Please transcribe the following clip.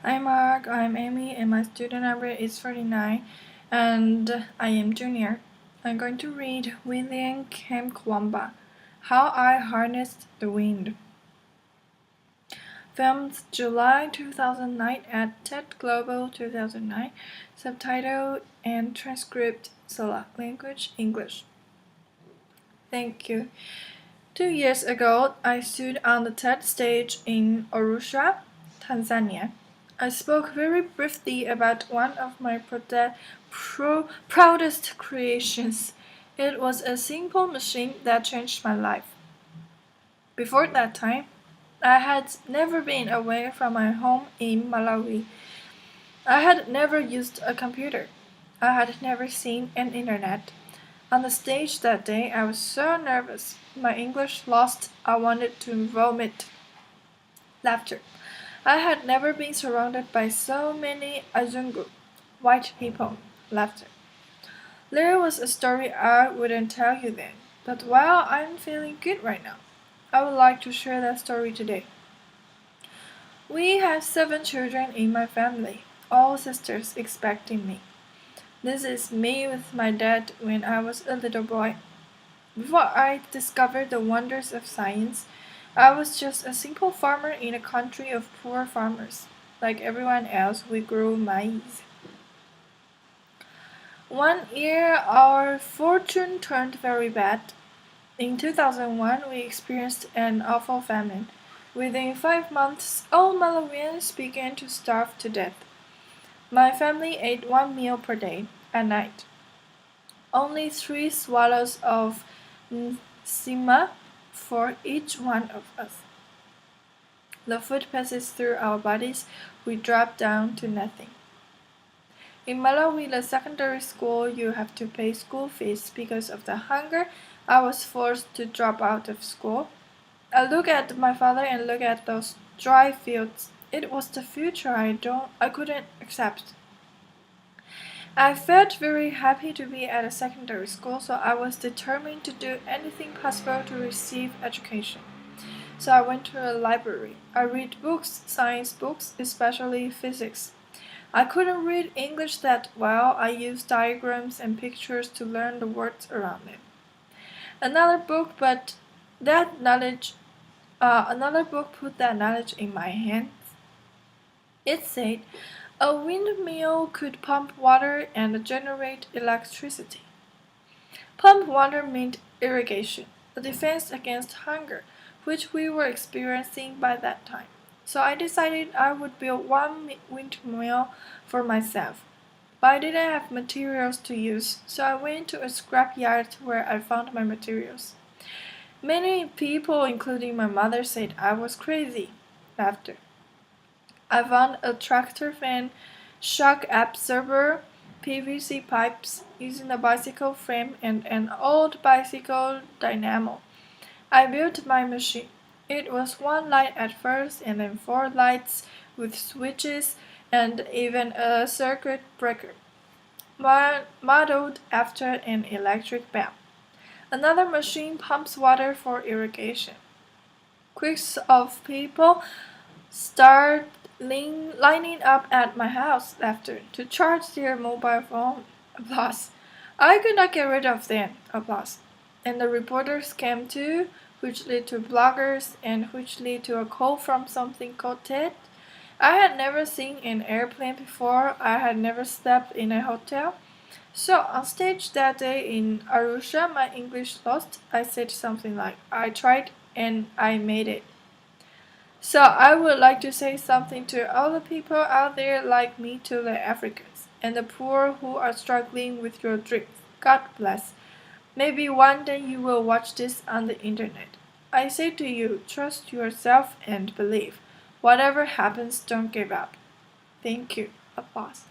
Hi Mark, I'm Amy and my student number is 49 and I am junior. I'm going to read William Kamkwamba, How I Harnessed the Wind. Filmed July 2009 at TED Global 2009, subtitle and transcript language English. Thank you. 2 years ago, I stood on the TED stage in Arusha, Tanzania. I spoke very briefly about one of my proudest creations. It was a simple machine that changed my life. Before that time, I had never been away from my home in Malawi. I had never used a computer. I had never seen an internet. On the stage that day, I was so nervous. My English lost. I wanted to vomit. Laughter. I had never been surrounded by so many Azungu, white people. Laughter. There was a story I wouldn't tell you then, but while I'm feeling good right now, I would like to share that story today. We have 7 children in my family, all sisters expecting me. This is me with my dad when I was a little boy. Before I discovered the wonders of science, I was just a simple farmer in a country of poor farmers. Like everyone else, we grew maize. One year, our fortune turned very bad. In 2001, we experienced an awful famine. Within 5 months, all Malawians began to starve to death. My family ate 1 meal per day, at night. Only 3 swallows of nsima for each one of us. The food passes through our bodies, we drop down to nothing. In Malawi, the secondary school, you have to pay school fees. Because of the hunger, I was forced to drop out of school. I look at my father and look at those dry fields. It was the future I couldn't accept. I felt very happy to be at a secondary school, so I was determined to do anything possible to receive education. So I went to a library. I read books, science books, especially physics. I couldn't read English that well. I used diagrams and pictures to learn the words around them. Another book put that knowledge in my hands. It said a windmill could pump water and generate electricity. Pump water meant irrigation, a defense against hunger, which we were experiencing by that time. So I decided I would build 1 windmill for myself. But I didn't have materials to use, so I went to a scrapyard where I found my materials. Many people, including my mother, said I was crazy. Laughter. I found a tractor fan, shock absorber, PVC pipes, using a bicycle frame and an old bicycle dynamo. I built my machine. It was 1 light at first and then 4 lights with switches and even a circuit breaker, modeled after an electric bell. Another machine pumps water for irrigation. Queues of people start lining up at my house after to charge their mobile phone. Applause. I could not get rid of them. Applause. And the reporters came too, which led to bloggers and which led to a call from something called TED. I had never seen an airplane before. I had never slept in a hotel. So on stage that day in Arusha, my English lost. I said something like, I tried and I made it. So I would like to say something to all the people out there like me, to the Africans and the poor who are struggling with your dreams. God bless. Maybe one day you will watch this on the internet. I say to you, trust yourself and believe. Whatever happens, don't give up. Thank you. Applause.